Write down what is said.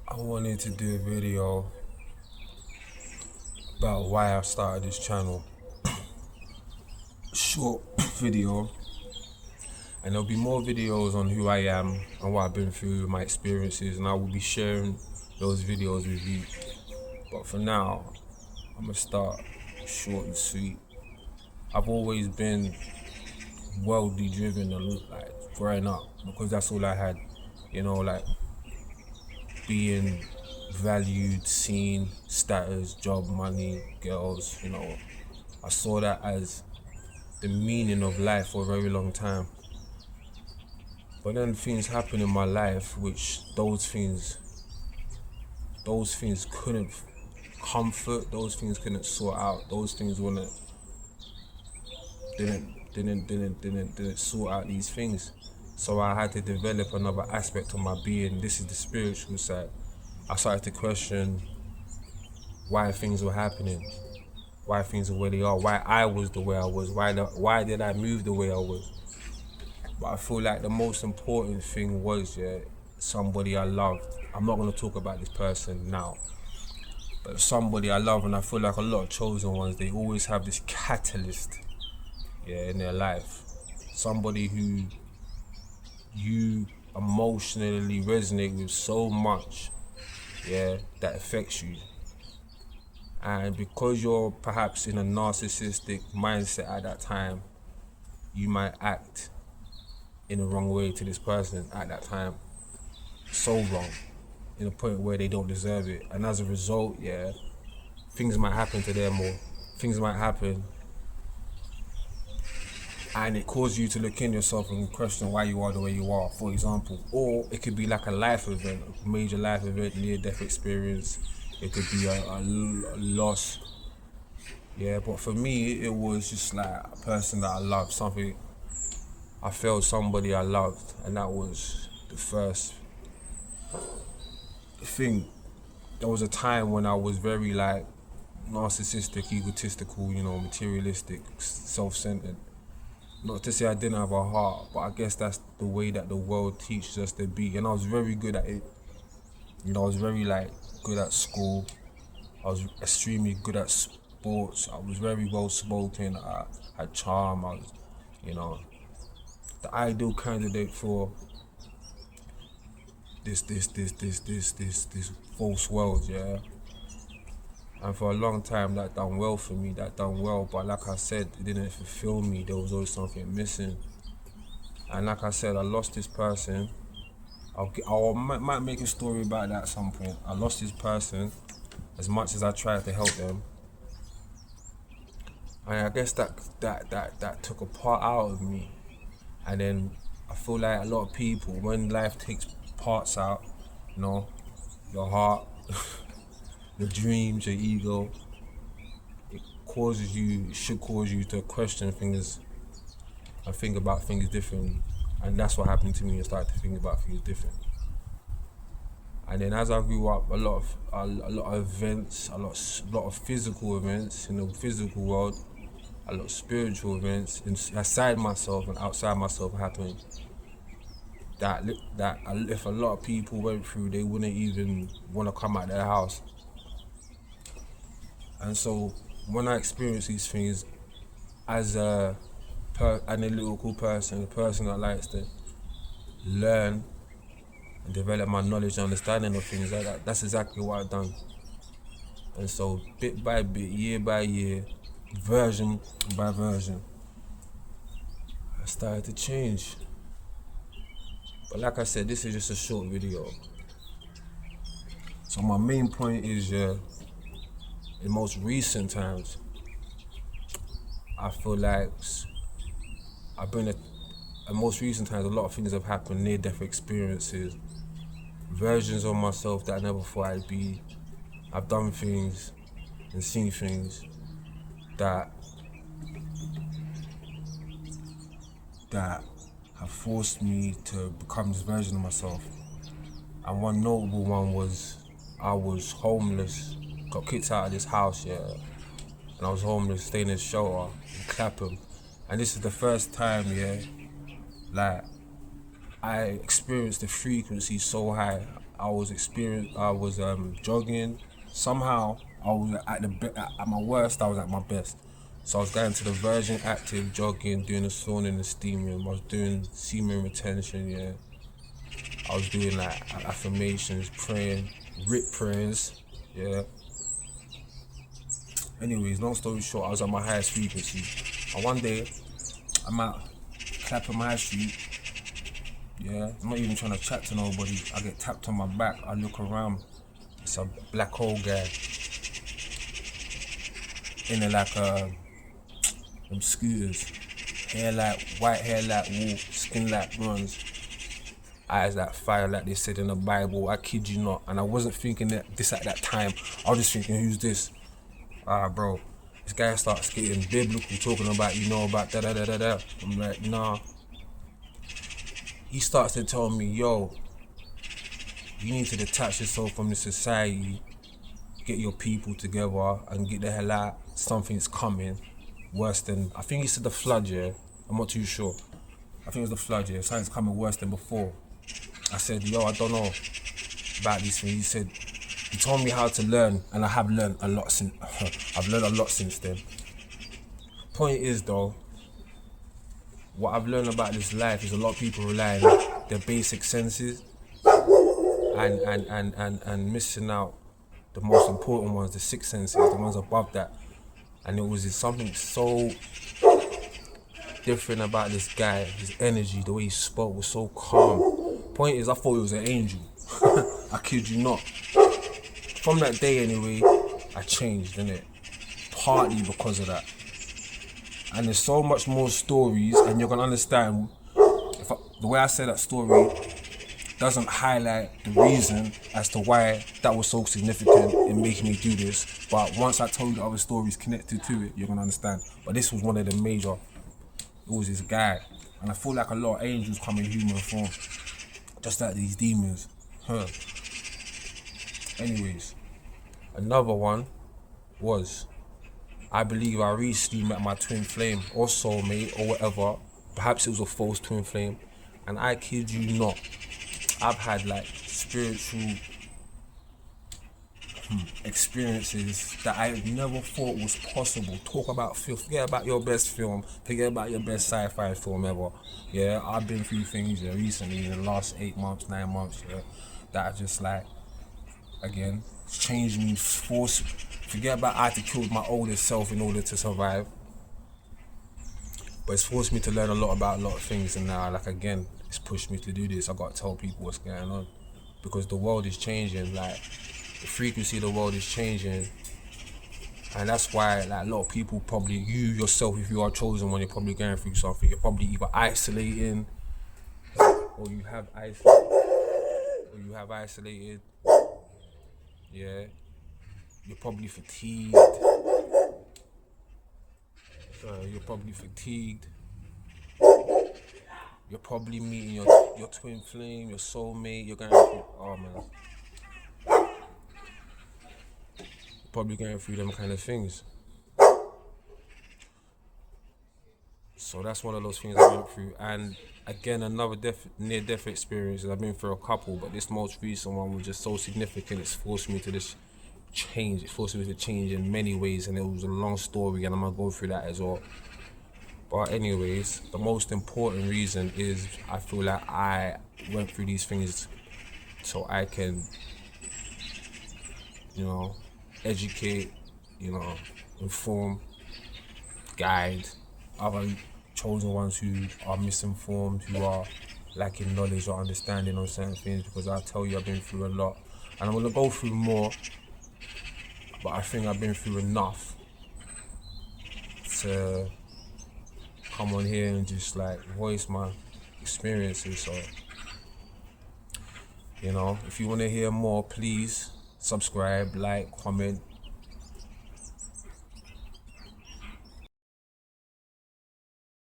I wanted to do a video about why I started this channel. Short video, and there'll be more videos on who I am and what I've been through, my experiences, and I will be sharing those videos with you. But for now, I'm gonna start short and sweet. I've always been worldly driven, like growing up, because that's all I had. Like being valued, seen, status, job, money, girls. I saw that as the meaning of life for a very long time. But then things happen in my life which those things couldn't comfort, those things couldn't sort out, those things didn't sort out these things. So I had to develop another aspect of my being. This is the spiritual side. I started to question why things were happening, why things are where they are, why I was the way I was, why did I move the way I was. But I feel like the most important thing was, somebody I loved. I'm not gonna talk about this person now, but somebody I love, and I feel like a lot of chosen ones, they always have this catalyst, in their life. Somebody who you emotionally resonate with so much, that affects you. And because you're perhaps in a narcissistic mindset at that time, you might act in the wrong way to this person at that time. So wrong, in a point where they don't deserve it. And as a result, things might happen to them, or things might happen, and it causes you to look in yourself and question why you are the way you are, for example. Or it could be like a life event, a major life event, near-death experience. It could be a loss. But for me, it was just like a person that I loved, something. I felt somebody I loved, and that was the first thing. There was a time when I was very like narcissistic, egotistical, materialistic, self-centered. Not to say I didn't have a heart, but I guess that's the way that the world teaches us to be. And I was very good at it. I was very good at school. I was extremely good at sports. I was very well spoken. I had charm. I was, the ideal candidate for this false world, And for a long time that done well for me, but like I said, it didn't fulfill me. There was always something missing. And like I said, I lost this person. Might make a story about that at some point. I lost this person as much as I tried to help them. And I guess that took a part out of me. And then I feel like a lot of people, when life takes parts out, your heart, your dreams, your ego, it should cause you to question things and think about things differently. And that's what happened to me. I started to think about things different. And then as I grew up, a lot of events, a lot of physical events in the physical world, a lot of spiritual events inside myself and outside myself happened. That if a lot of people went through, they wouldn't even want to come out their house. And so when I experience these things as an analytical person, a person that likes to learn and develop my knowledge and understanding of things like that, that's exactly what I've done. And so bit by bit, year by year, version by version, I started to change. But like I said, this is just a short video. So my main point is, in most recent times, I feel like in most recent times, a lot of things have happened, near-death experiences, versions of myself that I never thought I'd be. I've done things and seen things that have forced me to become this version of myself. And one notable one was I was homeless, got kicked out of this house, and I was homeless, staying in a shelter in Clapham. And this is the first time, I experienced the frequency so high. I was jogging. Somehow I was at my worst. I was at my best. So I was going to the Virgin Active, jogging, doing the sauna in the steam room. I was doing semen retention. Yeah, I was doing like affirmations, praying, rip prayers. Yeah. Anyways, long story short, I was at my highest frequency. And one day, I'm out clapping my high street. Yeah, I'm not even trying to chat to nobody. I get tapped on my back. I look around. It's a black old guy in a them scooters. White hair like wool, skin like bronze, eyes like fire, like they said in the Bible. I kid you not. And I wasn't thinking that this at that time. I was just thinking, who's this? Bro, this guy starts getting biblical, talking about, about da da da da da. I'm like, nah. He starts to tell me, yo, you need to detach yourself from the society, get your people together and get the hell out. Something's coming worse than, I think he said the flood, yeah? I'm not too sure. I think it was the flood, yeah? Something's coming worse than before. I said, yo, I don't know about these things. He told me how to learn, and I have learned a lot since. I've learned a lot since then. Point is though, what I've learned about this life is a lot of people rely on their basic senses and missing out the most important ones, the sixth senses, the ones above that. And it was just something so different about this guy, his energy, the way he spoke was so calm. Point is, I thought he was an angel. I kid you not. From that day anyway, I changed, innit? Partly because of that. And there's so much more stories, and you're gonna understand the way I say that story doesn't highlight the reason as to why that was so significant in making me do this. But once I told you the other stories connected to it, you're gonna understand. But this was one of the major. It was this guy, and I feel like a lot of angels come in human form, just like these demons. Anyways, another one was, I believe I recently met my twin flame or soulmate or whatever. Perhaps it was a false twin flame, and I kid you not, I've had like spiritual experiences that I never thought was possible. Talk about film, forget about your best film, forget about your best sci-fi film ever. Yeah, I've been through things recently in the last 8 months, 9 months, that are just like, again, changed me, forget about I had to kill my older self in order to survive. But it's forced me to learn a lot about a lot of things, and now, like, again, it's pushed me to do this. I gotta tell people what's going on, because the world is changing, like, the frequency of the world is changing, and that's why, like, a lot of people, probably you yourself, if you are chosen one, you're probably going through something. You're probably either isolating, or you have isolated. Yeah, you're probably fatigued. You're probably meeting your twin flame, your soulmate. You're going through, oh man, you're probably going through them kind of things. So that's one of those things I went through. And again, another near-death experience. I've been through a couple, but this most recent one was just so significant. It's forced me to this change. It forced me to change in many ways, and it was a long story, and I'm gonna go through that as well. But anyways, the most important reason is I feel like I went through these things so I can, educate, inform, guide other chosen ones who are misinformed, who are lacking knowledge or understanding on certain things, because I tell you I've been through a lot, and I'm gonna go through more, but I think I've been through enough to come on here and just like voice my experiences. So, if you want to hear more, please subscribe, like, comment,